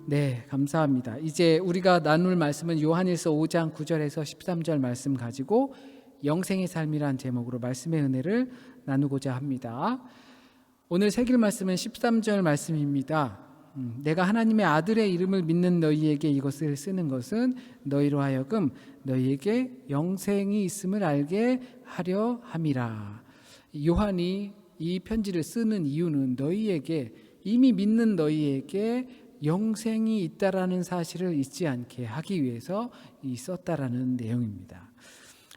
네, 감사합니다. 이제 우리가 나눌 말씀은 요한일서 5장 9절에서 13절 말씀 가지고 영생의 삶이란 제목으로 말씀의 은혜를 나누고자 합니다. 오늘 새길 말씀은 13절 말씀입니다. 내가 하나님의 아들의 이름을 믿는 너희에게 이것을 쓰는 것은 너희로 하여금 너희에게 영생이 있음을 알게 하려 함이라. 요한이 이 편지를 쓰는 이유는 너희에게, 이미 믿는 너희에게 영생이 있다라는 사실을 잊지 않게 하기 위해서 썼다라는 내용입니다.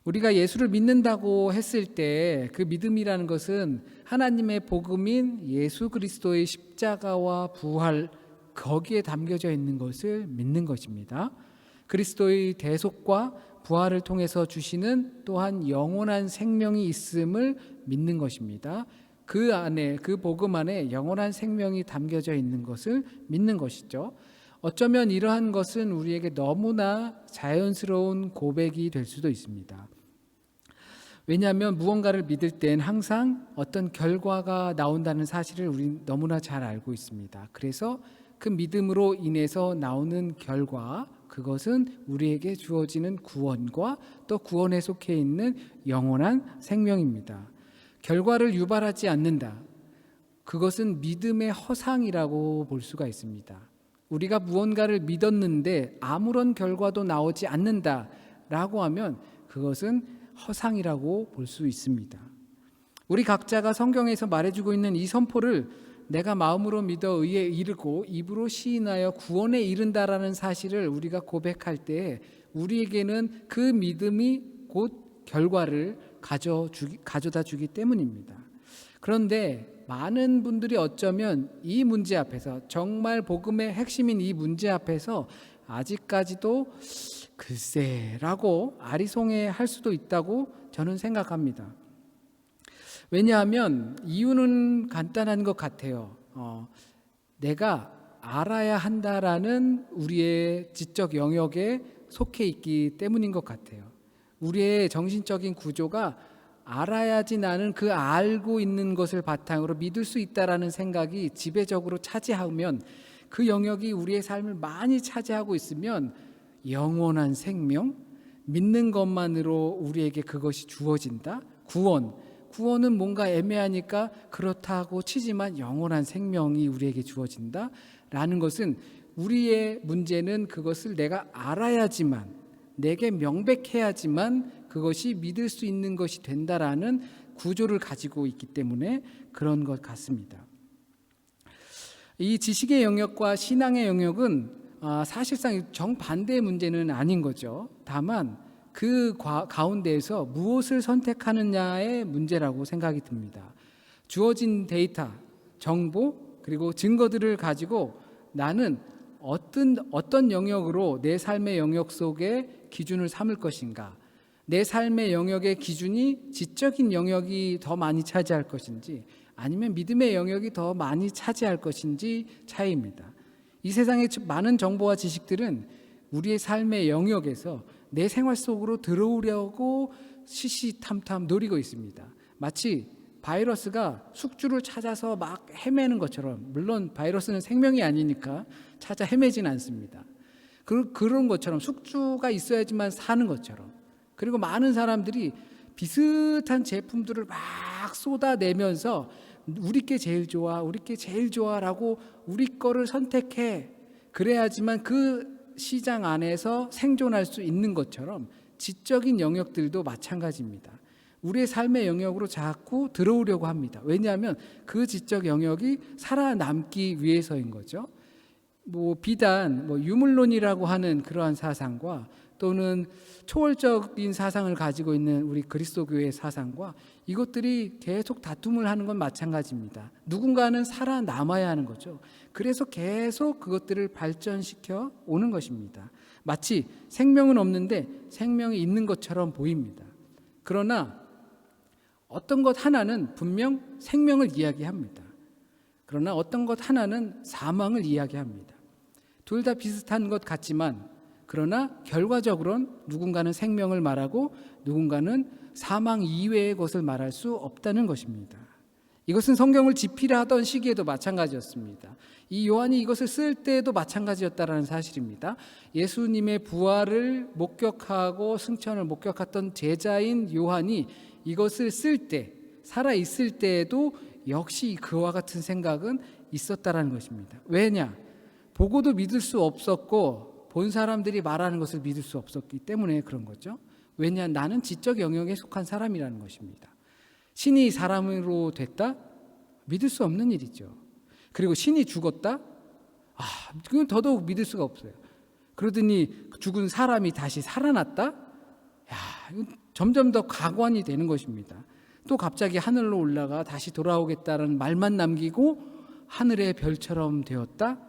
우리가 예수를 믿는다고 했을 때 그 믿음이라는 것은 하나님의 복음인 예수 그리스도의 십자가와 부활, 거기에 담겨져 있는 것을 믿는 것입니다. 그리스도의 대속과 부활을 통해서 주시는 또한 영원한 생명이 있음을 믿는 것입니다. 그 안에, 그 복음 안에 영원한 생명이 담겨져 있는 것을 믿는 것이죠. 어쩌면 이러한 것은 우리에게 너무나 자연스러운 고백이 될 수도 있습니다. 왜냐하면 무언가를 믿을 땐 항상 어떤 결과가 나온다는 사실을 우리는 너무나 잘 알고 있습니다. 그래서 그 믿음으로 인해서 나오는 결과, 그것은 우리에게 주어지는 구원과 또 구원에 속해 있는 영원한 생명입니다. 결과를 유발하지 않는다. 그것은 믿음의 허상이라고 볼 수가 있습니다. 우리가 무언가를 믿었는데 아무런 결과도 나오지 않는다라고 하면 그것은 허상이라고 볼 수 있습니다. 우리 각자가 성경에서 말해주고 있는 이 선포를 내가 마음으로 믿어 의에 이르고 입으로 시인하여 구원에 이른다라는 사실을 우리가 고백할 때 우리에게는 그 믿음이 곧 결과를 가져다 주기 때문입니다. 그런데 많은 분들이 어쩌면 이 문제 앞에서, 정말 복음의 핵심인 이 문제 앞에서 아직까지도 글쎄라고 아리송해할 수도 있다고 저는 생각합니다. 왜냐하면 이유는 간단한 것 같아요. 내가 알아야 한다라는 우리의 지적 영역에 속해 있기 때문인 것 같아요. 우리의 정신적인 구조가 알아야지 나는 그 알고 있는 것을 바탕으로 믿을 수 있다라는 생각이 지배적으로 차지하면, 그 영역이 우리의 삶을 많이 차지하고 있으면 영원한 생명, 믿는 것만으로 우리에게 그것이 주어진다. 구원은 뭔가 애매하니까 그렇다고 치지만 영원한 생명이 우리에게 주어진다 라는 것은, 우리의 문제는 그것을 내가 알아야지만, 내게 명백해야지만 그것이 믿을 수 있는 것이 된다라는 구조를 가지고 있기 때문에 그런 것 같습니다. 이 지식의 영역과 신앙의 영역은 사실상 정반대의 문제는 아닌 거죠. 다만 그 가운데에서 무엇을 선택하느냐의 문제라고 생각이 듭니다. 주어진 데이터, 정보, 그리고 증거들을 가지고 나는 어떤 영역으로 내 삶의 영역 속에 기준을 삼을 것인가, 내 삶의 영역의 기준이 지적인 영역이 더 많이 차지할 것인지 아니면 믿음의 영역이 더 많이 차지할 것인지 차이입니다. 이 세상의 많은 정보와 지식들은 우리의 삶의 영역에서 내 생활 속으로 들어오려고 시시탐탐 노리고 있습니다. 마치 바이러스가 숙주를 찾아서 막 헤매는 것처럼, 물론 바이러스는 생명이 아니니까 찾아 헤매진 않습니다. 그런 것처럼, 숙주가 있어야지만 사는 것처럼, 그리고 많은 사람들이 비슷한 제품들을 막 쏟아내면서 우리께 제일 좋아라고 우리 거를 선택해, 그래야지만 그 시장 안에서 생존할 수 있는 것처럼 지적인 영역들도 마찬가지입니다. 우리의 삶의 영역으로 자꾸 들어오려고 합니다. 왜냐하면 그 지적 영역이 살아남기 위해서인 거죠. 비단 유물론이라고 하는 그러한 사상과 또는 초월적인 사상을 가지고 있는 우리 그리스도교의 사상과 이것들이 계속 다툼을 하는 건 마찬가지입니다. 누군가는 살아남아야 하는 거죠. 그래서 계속 그것들을 발전시켜 오는 것입니다. 마치 생명은 없는데 생명이 있는 것처럼 보입니다. 그러나 어떤 것 하나는 분명 생명을 이야기합니다. 그러나 어떤 것 하나는 사망을 이야기합니다. 둘 다 비슷한 것 같지만, 그러나 결과적으로는 누군가는 생명을 말하고 누군가는 사망 이외의 것을 말할 수 없다는 것입니다. 이것은 성경을 집필하던 시기에도 마찬가지였습니다. 이 요한이 이것을 쓸 때에도 마찬가지였다라는 사실입니다. 예수님의 부활을 목격하고 승천을 목격했던 제자인 요한이 이것을 쓸 때, 살아 있을 때에도 역시 그와 같은 생각은 있었다라는 것입니다. 왜냐? 보고도 믿을 수 없었고 본 사람들이 말하는 것을 믿을 수 없었기 때문에 그런 거죠. 왜냐? 나는 지적 영역에 속한 사람이라는 것입니다. 신이 사람으로 됐다? 믿을 수 없는 일이죠. 그리고 신이 죽었다? 그건 더더욱 믿을 수가 없어요. 그러더니 죽은 사람이 다시 살아났다? 이건 점점 더 가관이 되는 것입니다. 또 갑자기 하늘로 올라가 다시 돌아오겠다는 말만 남기고 하늘의 별처럼 되었다?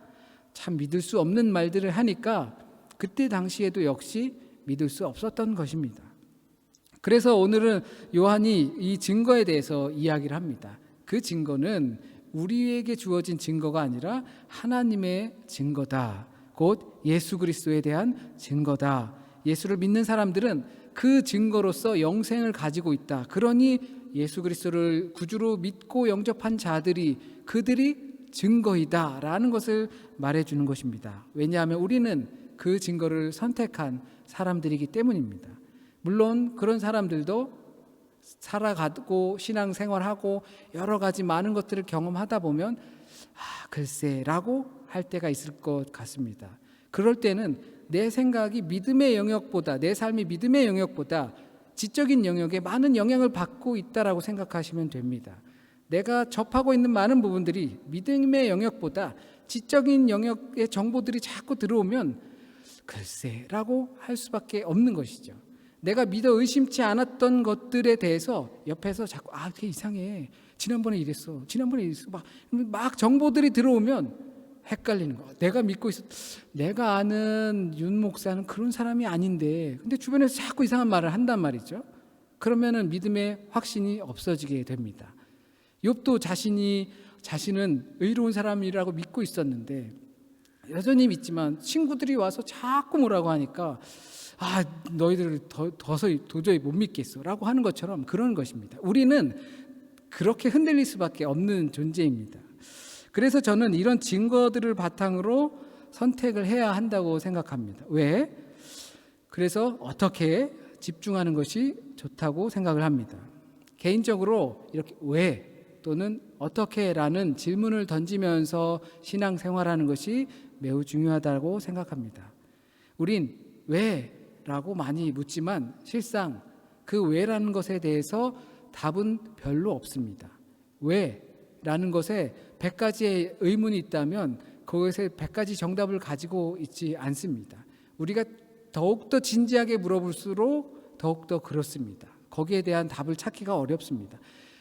참 믿을 수 없는 말들을 하니까 그때 당시에도 역시 믿을 수 없었던 것입니다. 그래서 오늘은 요한이 이 증거에 대해서 이야기를 합니다. 그 증거는 우리에게 주어진 증거가 아니라 하나님의 증거다. 곧 예수 그리스도에 대한 증거다. 예수를 믿는 사람들은 그 증거로서 영생을 가지고 있다. 그러니 예수 그리스도를 구주로 믿고 영접한 자들이 그들이 증거이다 라는 것을 말해주는 것입니다. 왜냐하면 우리는 그 증거를 선택한 사람들이기 때문입니다. 물론 그런 사람들도 살아가고 신앙생활하고 여러 가지 많은 것들을 경험하다 보면 글쎄 라고 할 때가 있을 것 같습니다. 그럴 때는 내 생각이 믿음의 영역보다, 내 삶이 믿음의 영역보다 지적인 영역에 많은 영향을 받고 있다라고 생각하시면 됩니다. 내가 접하고 있는 많은 부분들이 믿음의 영역보다 지적인 영역의 정보들이 자꾸 들어오면 글쎄라고 할 수밖에 없는 것이죠. 내가 믿어 의심치 않았던 것들에 대해서 옆에서 자꾸 그게 이상해. 지난번에 이랬어. 막 정보들이 들어오면 헷갈리는 거야. 내가 믿고 내가 아는 윤 목사는 그런 사람이 아닌데 근데 주변에서 자꾸 이상한 말을 한단 말이죠. 그러면은 믿음의 확신이 없어지게 됩니다. 욥도 자신은 의로운 사람이라고 믿고 있었는데 여전히 믿지만 친구들이 와서 자꾸 뭐라고 하니까 너희들을 도저히 못 믿겠어 라고 하는 것처럼 그런 것입니다. 우리는 그렇게 흔들릴 수밖에 없는 존재입니다. 그래서 저는 이런 증거들을 바탕으로 선택을 해야 한다고 생각합니다. 왜? 그래서 어떻게 집중하는 것이 좋다고 생각을 합니다. 개인적으로 이렇게 왜 또는 어떻게라는 질문을 던지면서 신앙생활하는 것이 매우 중요하다고 생각합니다. 우린 왜라고 많이 묻지만 실상 그 왜라는 것에 대해서 답은 별로 없습니다. 왜라는 것에 100가지의 의문이 있다면 그것에 100가지 정답을 가지고 있지 않습니다. 우리가 더욱더 진지하게 물어볼수록 더욱더 그렇습니다. 거기에 대한 답을 찾기가 어렵습니다.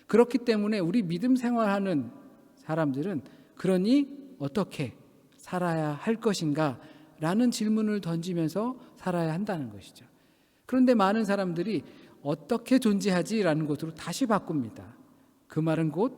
그렇기 때문에 우리 믿음 생활하는 사람들은 그러니 어떻게 살아야 할 것인가 라는 질문을 던지면서 살아야 한다는 것이죠. 그런데 많은 사람들이 어떻게 존재하지라는 것으로 다시 바꿉니다. 그 말은 곧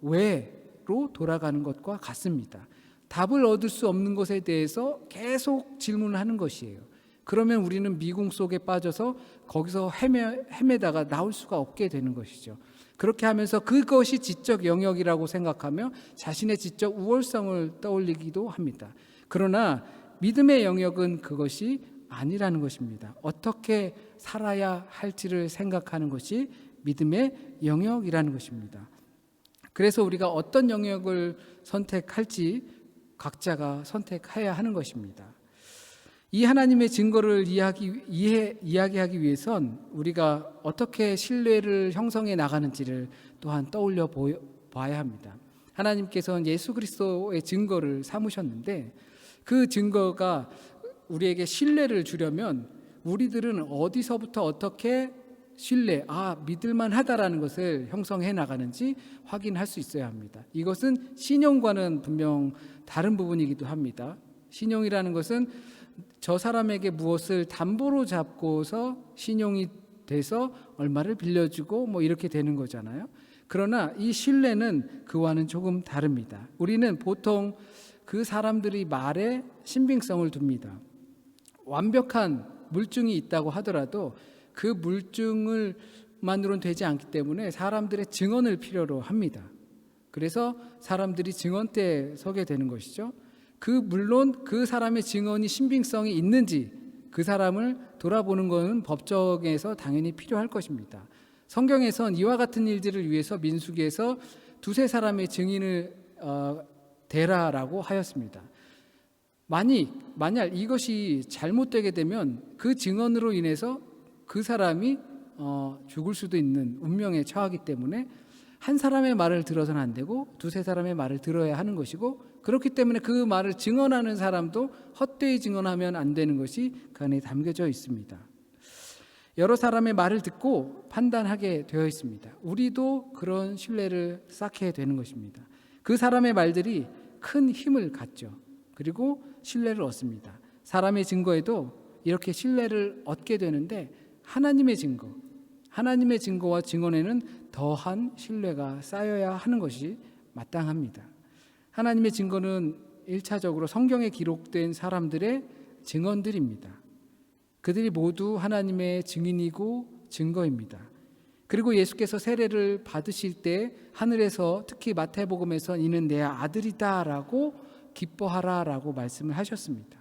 왜로 돌아가는 것과 같습니다. 답을 얻을 수 없는 것에 대해서 계속 질문을 하는 것이에요. 그러면 우리는 미궁 속에 빠져서 거기서 헤매다가 나올 수가 없게 되는 것이죠. 그렇게 하면서 그것이 지적 영역이라고 생각하며 자신의 지적 우월성을 떠올리기도 합니다. 그러나 믿음의 영역은 그것이 아니라는 것입니다. 어떻게 살아야 할지를 생각하는 것이 믿음의 영역이라는 것입니다. 그래서 우리가 어떤 영역을 선택할지 각자가 선택해야 하는 것입니다. 이 하나님의 증거를 이야기하기 위해선 우리가 어떻게 신뢰를 형성해 나가는지를 또한 떠올려 봐야 합니다. 하나님께서는 예수 그리스도의 증거를 삼으셨는데 그 증거가 우리에게 신뢰를 주려면 우리들은 어디서부터 어떻게 믿을만 하다라는 것을 형성해 나가는지 확인할 수 있어야 합니다. 이것은 신용과는 분명 다른 부분이기도 합니다. 신용이라는 것은 저 사람에게 무엇을 담보로 잡고서 신용이 돼서 얼마를 빌려주고 이렇게 되는 거잖아요. 그러나 이 신뢰는 그와는 조금 다릅니다. 우리는 보통 그 사람들이 말에 신빙성을 둡니다. 완벽한 물증이 있다고 하더라도 그 물증만으로는 되지 않기 때문에 사람들의 증언을 필요로 합니다. 그래서 사람들이 증언대에 서게 되는 것이죠. 물론 그 사람의 증언이 신빙성이 있는지 그 사람을 돌아보는 것은 법정에서 당연히 필요할 것입니다. 성경에선 이와 같은 일들을 위해서 민수기에서 두세 사람의 증인을 대라라고 하였습니다. 만약 이것이 잘못되게 되면 그 증언으로 인해서 그 사람이 죽을 수도 있는 운명에 처하기 때문에 한 사람의 말을 들어서는 안 되고 두세 사람의 말을 들어야 하는 것이고, 그렇기 때문에 그 말을 증언하는 사람도 헛되이 증언하면 안 되는 것이 그 안에 담겨져 있습니다. 여러 사람의 말을 듣고 판단하게 되어 있습니다. 우리도 그런 신뢰를 쌓게 되는 것입니다. 그 사람의 말들이 큰 힘을 갖죠. 그리고 신뢰를 얻습니다. 사람의 증거에도 이렇게 신뢰를 얻게 되는데 하나님의 증거와 증언에는 더한 신뢰가 쌓여야 하는 것이 마땅합니다. 하나님의 증거는 1차적으로 성경에 기록된 사람들의 증언들입니다. 그들이 모두 하나님의 증인이고 증거입니다. 그리고 예수께서 세례를 받으실 때 하늘에서 특히 마태복음에서 이는 내 아들이다라고 기뻐하라라고 말씀을 하셨습니다.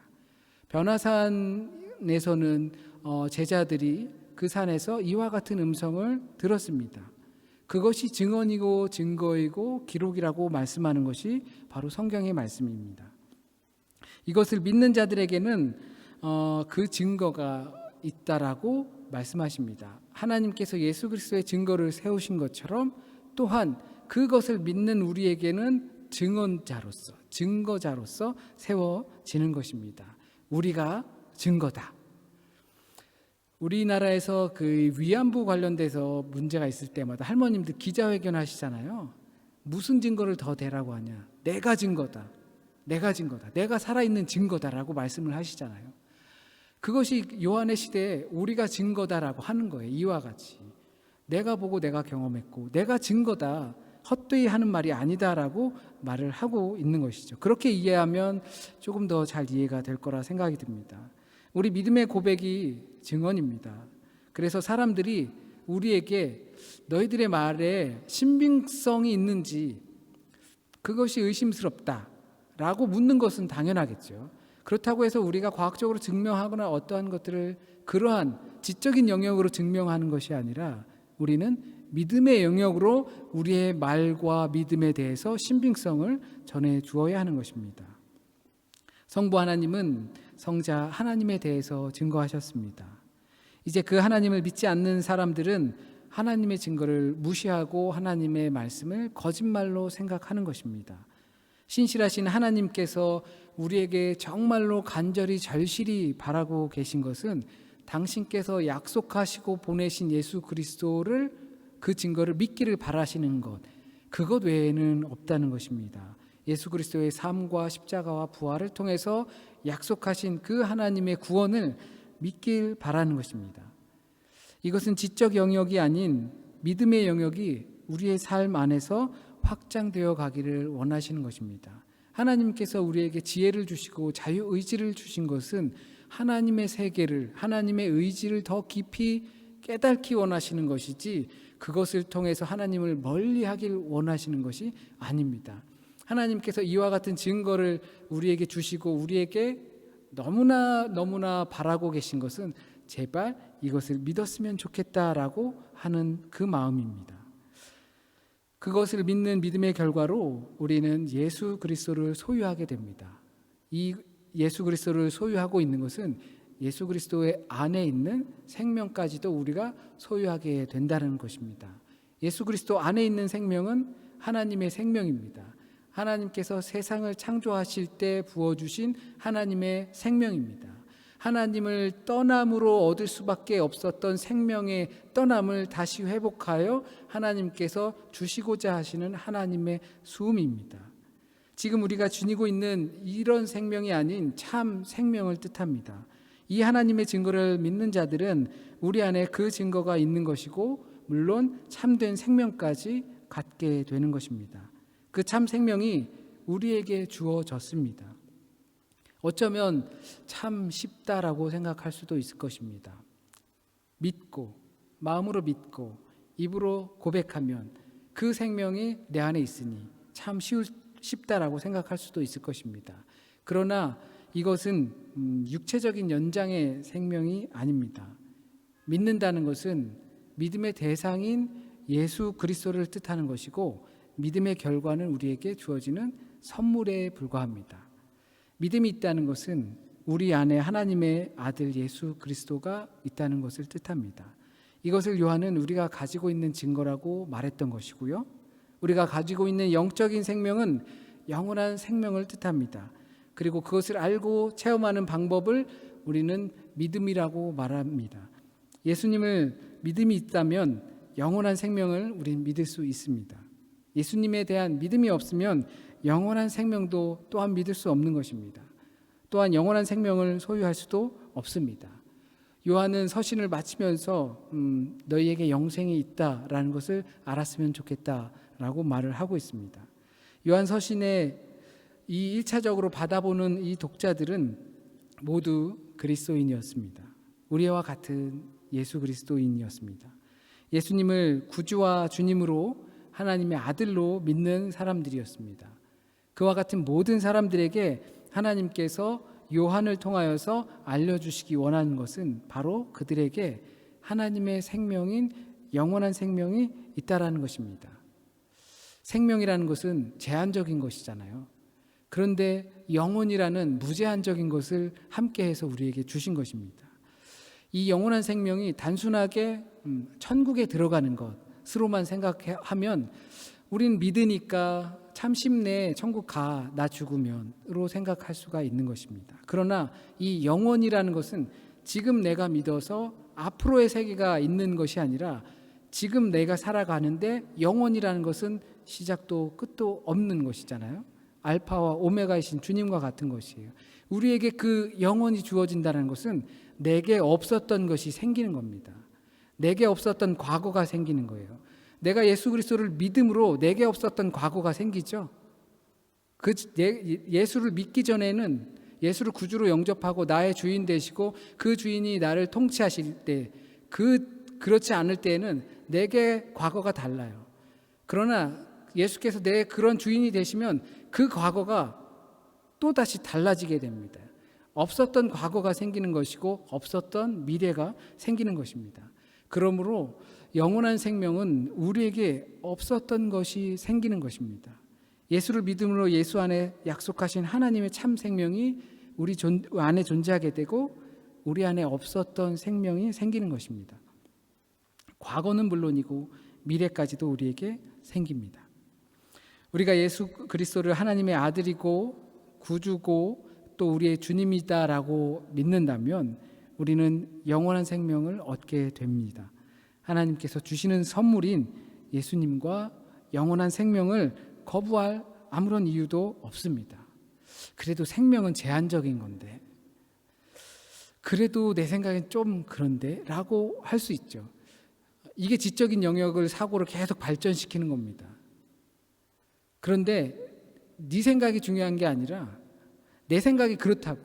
변화산에서는 제자들이 그 산에서 이와 같은 음성을 들었습니다. 그것이 증언이고 증거이고 기록이라고 말씀하는 것이 바로 성경의 말씀입니다. 이것을 믿는 자들에게는 그 증거가 있다라고 말씀하십니다. 하나님께서 예수 그리스도의 증거를 세우신 것처럼 또한 그것을 믿는 우리에게는 증거자로서 세워지는 것입니다. 우리가 증거다. 우리나라에서 그 위안부 관련돼서 문제가 있을 때마다 할머님들 기자회견 하시잖아요. 무슨 증거를 더 대라고 하냐? 내가 증거다. 내가 살아있는 증거다라고 말씀을 하시잖아요. 그것이 요한의 시대에 우리가 증거다라고 하는 거예요. 이와 같이 내가 보고 내가 경험했고 내가 증거다, 헛되이 하는 말이 아니다라고 말을 하고 있는 것이죠. 그렇게 이해하면 조금 더 잘 이해가 될 거라 생각이 듭니다. 우리 믿음의 고백이 증언입니다. 그래서 사람들이 우리에게 너희들의 말에 신빙성이 있는지 그것이 의심스럽다라고 묻는 것은 당연하겠죠. 그렇다고 해서 우리가 과학적으로 증명하거나 어떠한 것들을 그러한 지적인 영역으로 증명하는 것이 아니라 우리는 믿음의 영역으로 우리의 말과 믿음에 대해서 신빙성을 전해 주어야 하는 것입니다. 성부 하나님은 성자 하나님에 대해서 증거하셨습니다. 이제 그 하나님을 믿지 않는 사람들은 하나님의 증거를 무시하고 하나님의 말씀을 거짓말로 생각하는 것입니다. 신실하신 하나님께서 우리에게 정말로 간절히 절실히 바라고 계신 것은 당신께서 약속하시고 보내신 예수 그리스도를 그 증거를 믿기를 바라시는 것, 그것 외에는 없다는 것입니다. 예수 그리스도의 삶과 십자가와 부활을 통해서 약속하신 그 하나님의 구원을 믿길 바라는 것입니다. 이것은 지적 영역이 아닌 믿음의 영역이 우리의 삶 안에서 확장되어 가기를 원하시는 것입니다. 하나님께서 우리에게 지혜를 주시고 자유의지를 주신 것은 하나님의 세계를, 하나님의 의지를 더 깊이 깨닫기 원하시는 것이지 그것을 통해서 하나님을 멀리하길 원하시는 것이 아닙니다. 하나님께서 이와 같은 증거를 우리에게 주시고 우리에게 너무나 바라고 계신 것은 제발 이것을 믿었으면 좋겠다라고 하는 그 마음입니다. 그것을 믿는 믿음의 결과로 우리는 예수 그리스도를 소유하게 됩니다. 이 예수 그리스도를 소유하고 있는 것은 예수 그리스도의 안에 있는 생명까지도 우리가 소유하게 된다는 것입니다. 예수 그리스도 안에 있는 생명은 하나님의 생명입니다. 하나님께서 세상을 창조하실 때 부어주신 하나님의 생명입니다. 하나님을 떠남으로 얻을 수밖에 없었던 생명의 떠남을 다시 회복하여 하나님께서 주시고자 하시는 하나님의 수음입니다. 지금 우리가 지니고 있는 이런 생명이 아닌 참 생명을 뜻합니다. 이 하나님의 증거를 믿는 자들은 우리 안에 그 증거가 있는 것이고 물론 참된 생명까지 갖게 되는 것입니다. 그 참 생명이 우리에게 주어졌습니다. 어쩌면 참 쉽다라고 생각할 수도 있을 것입니다. 마음으로 믿고 입으로 고백하면 그 생명이 내 안에 있으니 참 쉽다라고 생각할 수도 있을 것입니다. 그러나 이것은 육체적인 연장의 생명이 아닙니다. 믿는다는 것은 믿음의 대상인 예수 그리스도를 뜻하는 것이고, 믿음의 결과는 우리에게 주어지는 선물에 불과합니다. 믿음이 있다는 것은 우리 안에 하나님의 아들 예수 그리스도가 있다는 것을 뜻합니다. 이것을 요한은 우리가 가지고 있는 증거라고 말했던 것이고요. 우리가 가지고 있는 영적인 생명은 영원한 생명을 뜻합니다. 그리고 그것을 알고 체험하는 방법을 우리는 믿음이라고 말합니다. 예수님을 믿음이 있다면 영원한 생명을 우리는 믿을 수 있습니다. 예수님에 대한 믿음이 없으면 영원한 생명도 또한 믿을 수 없는 것입니다. 또한 영원한 생명을 소유할 수도 없습니다. 요한은 서신을 마치면서 너희에게 영생이 있다라는 것을 알았으면 좋겠다라고 말을 하고 있습니다. 요한 서신에 이 1차적으로 받아보는 이 독자들은 모두 그리스도인이었습니다. 우리와 같은 예수 그리스도인이었습니다. 예수님을 구주와 주님으로 하나님의 아들로 믿는 사람들이었습니다. 그와 같은 모든 사람들에게 하나님께서 요한을 통하여서 알려주시기 원하는 것은 바로 그들에게 하나님의 생명인 영원한 생명이 있다라는 것입니다. 생명이라는 것은 제한적인 것이잖아요. 그런데 영혼이라는 무제한적인 것을 함께해서 우리에게 주신 것입니다. 이 영원한 생명이 단순하게 천국에 들어가는 것으로만 생각하면 우린 믿으니까 참 쉽네, 천국 가, 나 죽으면으로 생각할 수가 있는 것입니다. 그러나 이 영원이라는 것은 지금 내가 믿어서 앞으로의 세계가 있는 것이 아니라 지금 내가 살아가는데, 영원이라는 것은 시작도 끝도 없는 것이잖아요. 알파와 오메가이신 주님과 같은 것이에요. 우리에게 그 영혼이 주어진다는 것은 내게 없었던 것이 생기는 겁니다. 내게 없었던 과거가 생기는 거예요. 내가 예수 그리스도를 믿음으로 내게 없었던 과거가 생기죠. 예수를 믿기 전에는, 예수를 구주로 영접하고 나의 주인 되시고 그 주인이 나를 통치하실 때, 그렇지 않을 때에는 내게 과거가 달라요. 그러나 예수께서 내 그런 주인이 되시면 그 과거가 또다시 달라지게 됩니다. 없었던 과거가 생기는 것이고 없었던 미래가 생기는 것입니다. 그러므로 영원한 생명은 우리에게 없었던 것이 생기는 것입니다. 예수를 믿음으로 예수 안에 약속하신 하나님의 참 생명이 우리 안에 존재하게 되고 우리 안에 없었던 생명이 생기는 것입니다. 과거는 물론이고 미래까지도 우리에게 생깁니다. 우리가 예수 그리스도를 하나님의 아들이고 구주고 또 우리의 주님이다라고 믿는다면 우리는 영원한 생명을 얻게 됩니다. 하나님께서 주시는 선물인 예수님과 영원한 생명을 거부할 아무런 이유도 없습니다. 그래도 생명은 제한적인 건데, 그래도 내 생각엔 좀 그런데 라고 할 수 있죠. 이게 지적인 영역을, 사고를 계속 발전시키는 겁니다. 그런데 네 생각이 중요한 게 아니라 내 생각이 그렇다고,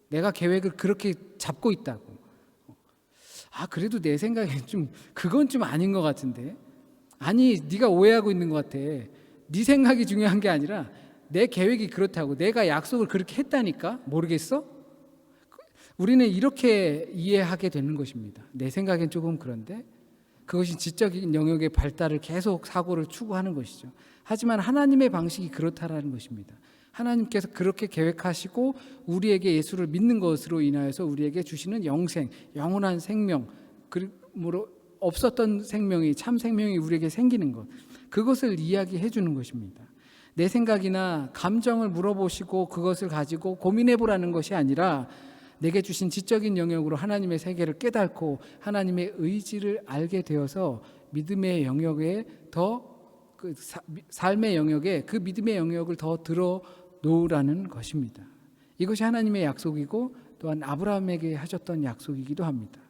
내가 계획을 그렇게 잡고 있다고. 그래도 내 생각엔 그건 좀 아닌 것 같은데. 아니, 네가 오해하고 있는 것 같아. 네 생각이 중요한 게 아니라 내 계획이 그렇다고, 내가 약속을 그렇게 했다니까. 모르겠어? 우리는 이렇게 이해하게 되는 것입니다. 내 생각엔 조금 그런데, 그것이 지적인 영역의 발달을 계속 사고를 추구하는 것이죠. 하지만 하나님의 방식이 그렇다라는 것입니다. 하나님께서 그렇게 계획하시고 우리에게 예수를 믿는 것으로 인하여서 우리에게 주시는 영생, 영원한 생명, 그러므로 없었던 생명이, 참 생명이 우리에게 생기는 것, 그것을 이야기해 주는 것입니다. 내 생각이나 감정을 물어보시고 그것을 가지고 고민해 보라는 것이 아니라 내게 주신 지적인 영역으로 하나님의 세계를 깨닫고 하나님의 의지를 알게 되어서 믿음의 영역에 더, 삶의 영역에 그 믿음의 영역을 더 들어 놓으라는 것입니다. 이것이 하나님의 약속이고 또한 아브라함에게 하셨던 약속이기도 합니다.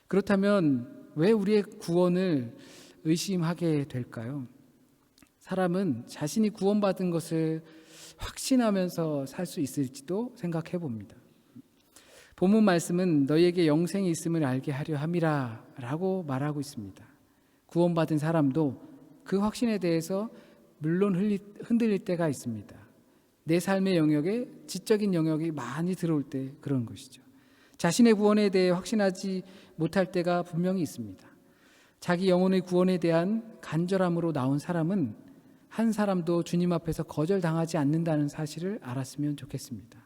그렇다면 왜 우리의 구원을 의심하게 될까요? 사람은 자신이 구원받은 것을 확신하면서 살 수 있을지도 생각해 봅니다. 본문 말씀은 너희에게 영생이 있음을 알게 하려 함이라 라고 말하고 있습니다. 구원받은 사람도 그 확신에 대해서 물론 흔들릴 때가 있습니다. 내 삶의 영역에 지적인 영역이 많이 들어올 때 그런 것이죠. 자신의 구원에 대해 확신하지 못할 때가 분명히 있습니다. 자기 영혼의 구원에 대한 간절함으로 나온 사람은 한 사람도 주님 앞에서 거절당하지 않는다는 사실을 알았으면 좋겠습니다.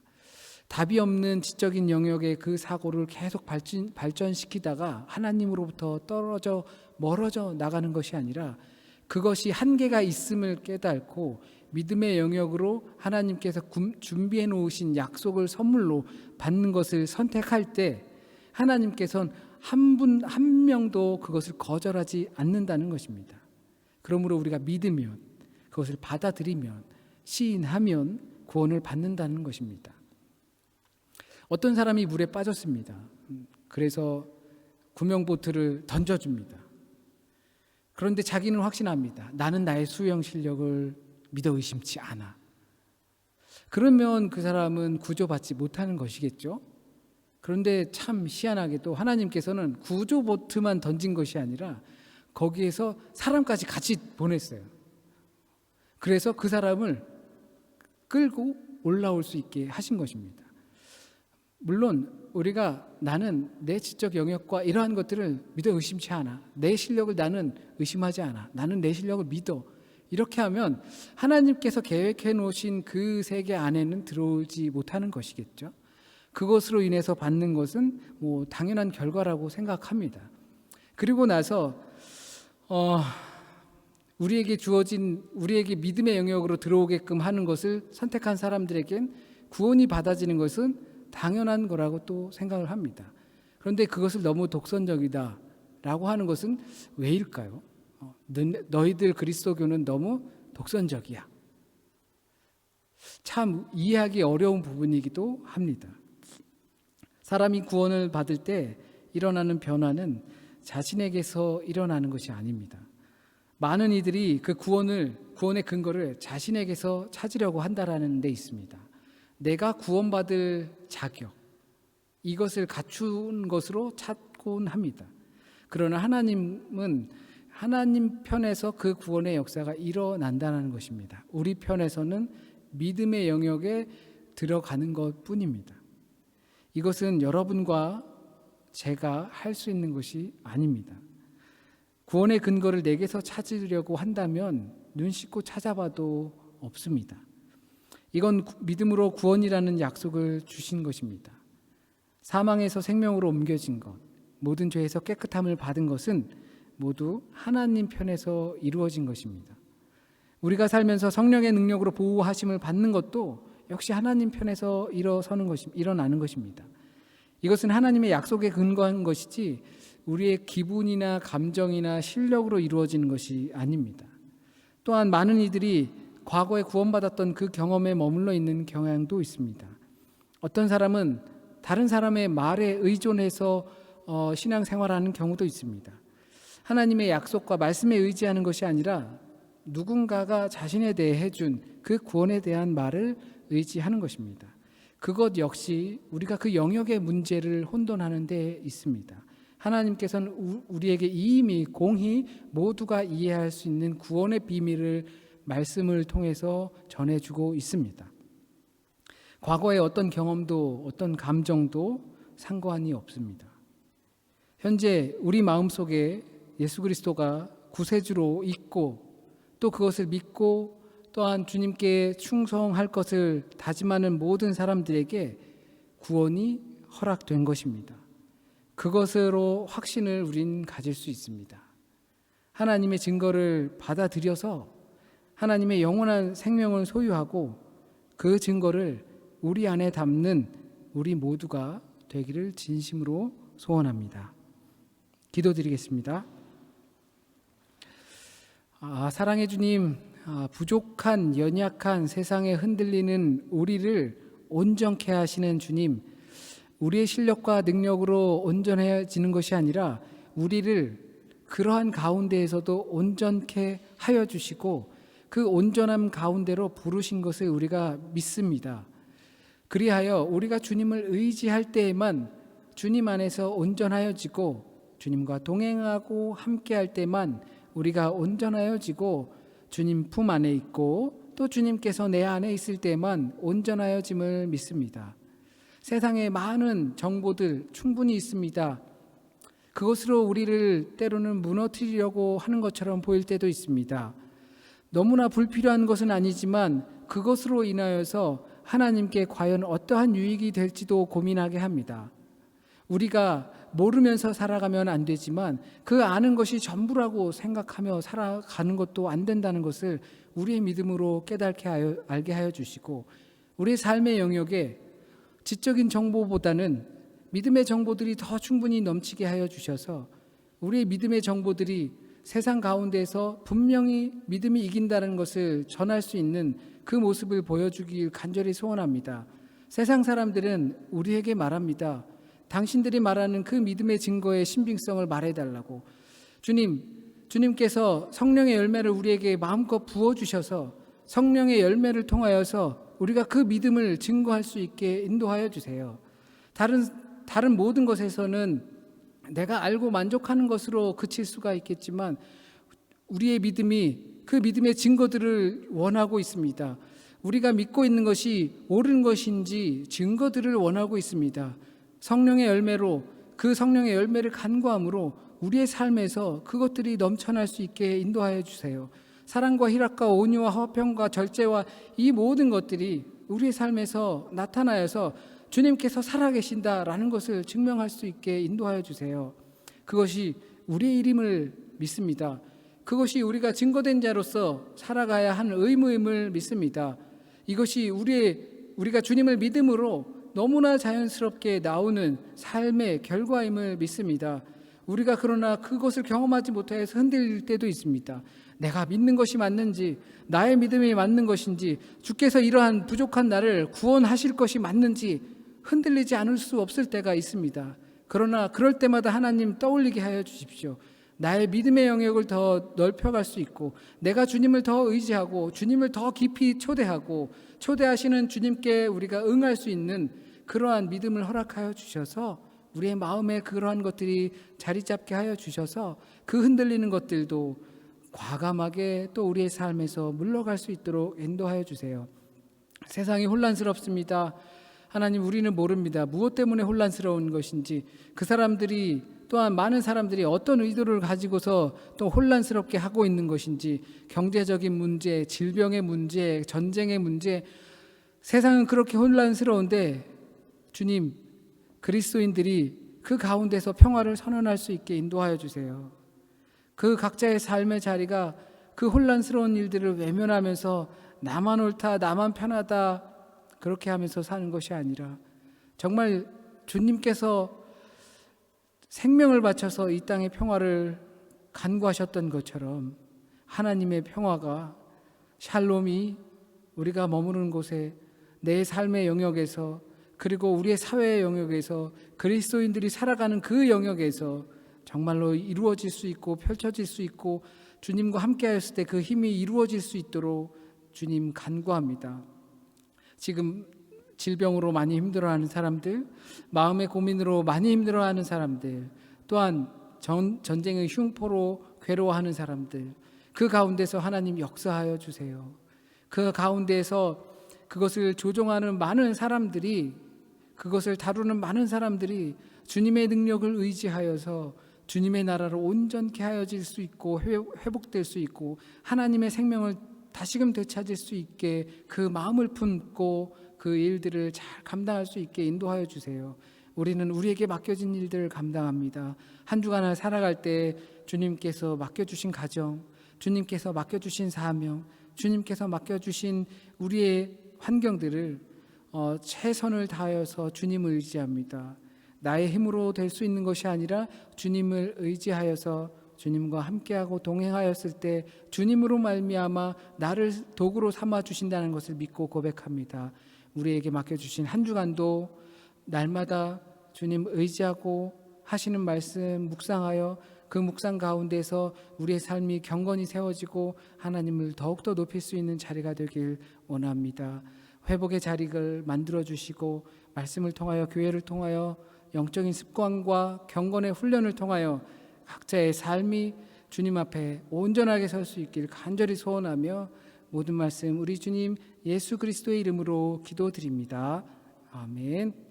답이 없는 지적인 영역의 그 사고를 계속 발전시키다가 하나님으로부터 떨어져 멀어져 나가는 것이 아니라 그것이 한계가 있음을 깨닫고 믿음의 영역으로 하나님께서 준비해 놓으신 약속을 선물로 받는 것을 선택할 때 하나님께서는 한 분 한 명도 그것을 거절하지 않는다는 것입니다. 그러므로 우리가 믿으면, 그것을 받아들이면, 시인하면 구원을 받는다는 것입니다. 어떤 사람이 물에 빠졌습니다. 그래서 구명보트를 던져줍니다. 그런데 자기는 확신합니다. 나는 나의 수영 실력을 믿어 의심치 않아. 그러면 그 사람은 구조받지 못하는 것이겠죠. 그런데 참 희한하게도 하나님께서는 구조보트만 던진 것이 아니라 거기에서 사람까지 같이 보냈어요. 그래서 그 사람을 끌고 올라올 수 있게 하신 것입니다. 물론 우리가 나는 내 지적 영역과 이러한 것들을 믿어 의심치 않아. 내 실력을 나는 의심하지 않아. 나는 내 실력을 믿어. 이렇게 하면 하나님께서 계획해 놓으신 그 세계 안에는 들어오지 못하는 것이겠죠. 그것으로 인해서 받는 것은 당연한 결과라고 생각합니다. 그리고 나서 우리에게 주어진 우리에게 믿음의 영역으로 들어오게끔 하는 것을 선택한 사람들에겐 구원이 받아지는 것은 당연한 거라고 또 생각을 합니다. 그런데 그것을 너무 독선적이다라고 하는 것은 왜일까요? 너희들 그리스도교는 너무 독선적이야. 참 이해하기 어려운 부분이기도 합니다. 사람이 구원을 받을 때 일어나는 변화는 자신에게서 일어나는 것이 아닙니다. 많은 이들이 그 구원의 근거를 자신에게서 찾으려고 한다라는 데 있습니다. 내가 구원받을 자격, 이것을 갖춘 것으로 찾곤 합니다. 그러나 하나님은 하나님 편에서 그 구원의 역사가 일어난다는 것입니다. 우리 편에서는 믿음의 영역에 들어가는 것 뿐입니다. 이것은 여러분과 제가 할 수 있는 것이 아닙니다. 구원의 근거를 내게서 찾으려고 한다면 눈 씻고 찾아봐도 없습니다. 이건 믿음으로 구원이라는 약속을 주신 것입니다. 사망에서 생명으로 옮겨진 것, 모든 죄에서 깨끗함을 받은 것은 모두 하나님 편에서 이루어진 것입니다. 우리가 살면서 성령의 능력으로 보호하심을 받는 것도 역시 하나님 편에서 일어나는 것입니다. 이것은 하나님의 약속에 근거한 것이지 우리의 기분이나 감정이나 실력으로 이루어지는 것이 아닙니다. 또한 많은 이들이 과거에 구원받았던 그 경험에 머물러 있는 경향도 있습니다. 어떤 사람은 다른 사람의 말에 의존해서 신앙생활하는 경우도 있습니다. 하나님의 약속과 말씀에 의지하는 것이 아니라 누군가가 자신에 대해 해준 그 구원에 대한 말을 의지하는 것입니다. 그것 역시 우리가 그 영역의 문제를 혼돈하는 데 있습니다. 하나님께서는 우리에게 이미 공히 모두가 이해할 수 있는 구원의 비밀을 말씀을 통해서 전해주고 있습니다. 과거의 어떤 경험도 어떤 감정도 상관이 없습니다. 현재 우리 마음속에 예수 그리스도가 구세주로 있고 또 그것을 믿고 또한 주님께 충성할 것을 다짐하는 모든 사람들에게 구원이 허락된 것입니다. 그것으로 확신을 우린 가질 수 있습니다. 하나님의 증거를 받아들여서 하나님의 영원한 생명을 소유하고 그 증거를 우리 안에 담는 우리 모두가 되기를 진심으로 소원합니다. 기도드리겠습니다. 사랑의 주님, 부족한 연약한 세상에 흔들리는 우리를 온전케 하시는 주님, 우리의 실력과 능력으로 온전해지는 것이 아니라 우리를 그러한 가운데에서도 온전케 하여 주시고 그 온전함 가운데로 부르신 것을 우리가 믿습니다. 그리하여 우리가 주님을 의지할 때에만 주님 안에서 온전하여지고 주님과 동행하고 함께할 때만 우리가 온전하여지고 주님 품 안에 있고 또 주님께서 내 안에 있을 때만 온전하여짐을 믿습니다. 세상에 많은 정보들 충분히 있습니다. 그것으로 우리를 때로는 무너뜨리려고 하는 것처럼 보일 때도 있습니다. 너무나 불필요한 것은 아니지만 그것으로 인하여서 하나님께 과연 어떠한 유익이 될지도 고민하게 합니다. 우리가 모르면서 살아가면 안 되지만 그 아는 것이 전부라고 생각하며 살아가는 것도 안 된다는 것을 우리의 믿음으로 알게 하여 주시고, 우리의 삶의 영역에 지적인 정보보다는 믿음의 정보들이 더 충분히 넘치게 하여 주셔서 우리의 믿음의 정보들이 세상 가운데서 분명히 믿음이 이긴다는 것을 전할 수 있는 그 모습을 보여주길 간절히 소원합니다. 세상 사람들은 우리에게 말합니다. 당신들이 말하는 그 믿음의 증거의 신빙성을 말해달라고. 주님께서 성령의 열매를 우리에게 마음껏 부어주셔서 성령의 열매를 통하여서 우리가 그 믿음을 증거할 수 있게 인도하여 주세요. 다른 모든 것에서는 내가 알고 만족하는 것으로 그칠 수가 있겠지만 우리의 믿음이 그 믿음의 증거들을 원하고 있습니다. 우리가 믿고 있는 것이 옳은 것인지 증거들을 원하고 있습니다. 성령의 열매로, 그 성령의 열매를 간구함으로 우리의 삶에서 그것들이 넘쳐날 수 있게 인도하여 주세요. 사랑과 희락과 온유와 화평과 절제와 이 모든 것들이 우리의 삶에서 나타나여서 주님께서 살아계신다라는 것을 증명할 수 있게 인도하여 주세요. 그것이 우리의 일임을 믿습니다. 그것이 우리가 증거된 자로서 살아가야 하는 의무임을 믿습니다. 이것이 우리가 주님을 믿음으로 너무나 자연스럽게 나오는 삶의 결과임을 믿습니다. 우리가 그러나 그것을 경험하지 못해서 흔들릴 때도 있습니다. 내가 믿는 것이 맞는지, 나의 믿음이 맞는 것인지, 주께서 이러한 부족한 나를 구원하실 것이 맞는지 흔들리지 않을 수 없을 때가 있습니다. 그러나 그럴 때마다 하나님 떠올리게 하여 주십시오. 나의 믿음의 영역을 더 넓혀갈 수 있고, 내가 주님을 더 의지하고 주님을 더 깊이 초대하고 초대하시는 주님께 우리가 응할 수 있는 그러한 믿음을 허락하여 주셔서 우리의 마음에 그러한 것들이 자리 잡게 하여 주셔서 그 흔들리는 것들도 과감하게 또 우리의 삶에서 물러갈 수 있도록 인도하여 주세요. 세상이 혼란스럽습니다. 하나님, 우리는 모릅니다. 무엇 때문에 혼란스러운 것인지, 그 사람들이 또한 많은 사람들이 어떤 의도를 가지고서 또 혼란스럽게 하고 있는 것인지, 경제적인 문제, 질병의 문제, 전쟁의 문제, 세상은 그렇게 혼란스러운데 주님, 그리스도인들이 그 가운데서 평화를 선언할 수 있게 인도하여 주세요. 그 각자의 삶의 자리가 그 혼란스러운 일들을 외면하면서 나만 옳다, 나만 편하다 그렇게 하면서 사는 것이 아니라 정말 주님께서 생명을 바쳐서 이 땅의 평화를 간구하셨던 것처럼 하나님의 평화가, 샬롬이 우리가 머무르는 곳에, 내 삶의 영역에서, 그리고 우리의 사회의 영역에서, 그리스도인들이 살아가는 그 영역에서 정말로 이루어질 수 있고 펼쳐질 수 있고 주님과 함께 하였을 때 그 힘이 이루어질 수 있도록 주님 간구합니다. 지금 질병으로 많이 힘들어하는 사람들, 마음의 고민으로 많이 힘들어하는 사람들, 또한 전쟁의 흉포로 괴로워하는 사람들, 그 가운데서 하나님 역사하여 주세요. 그 가운데에서 그것을 조종하는 많은 사람들이, 그것을 다루는 많은 사람들이 주님의 능력을 의지하여서 주님의 나라로 온전케 하여질 수 있고 회복될 수 있고 하나님의 생명을 다시금 되찾을 수 있게 그 마음을 품고 그 일들을 잘 감당할 수 있게 인도하여 주세요. 우리는 우리에게 맡겨진 일들을 감당합니다. 한 주간을 살아갈 때 주님께서 맡겨주신 가정, 주님께서 맡겨주신 사명, 주님께서 맡겨주신 우리의 환경들을 최선을 다하여서 주님을 의지합니다. 나의 힘으로 될 수 있는 것이 아니라 주님을 의지하여서 주님과 함께하고 동행하였을 때 주님으로 말미암아 나를 도구로 삼아 주신다는 것을 믿고 고백합니다. 우리에게 맡겨주신 한 주간도 날마다 주님 의지하고 하시는 말씀 묵상하여 그 묵상 가운데서 우리의 삶이 경건히 세워지고 하나님을 더욱더 높일 수 있는 자리가 되길 원합니다. 회복의 자리를 만들어 주시고 말씀을 통하여, 교회를 통하여, 영적인 습관과 경건의 훈련을 통하여 각자의 삶이 주님 앞에 온전하게 설 수 있길 간절히 소원하며 모든 말씀 우리 주님 예수 그리스도의 이름으로 기도드립니다. 아멘.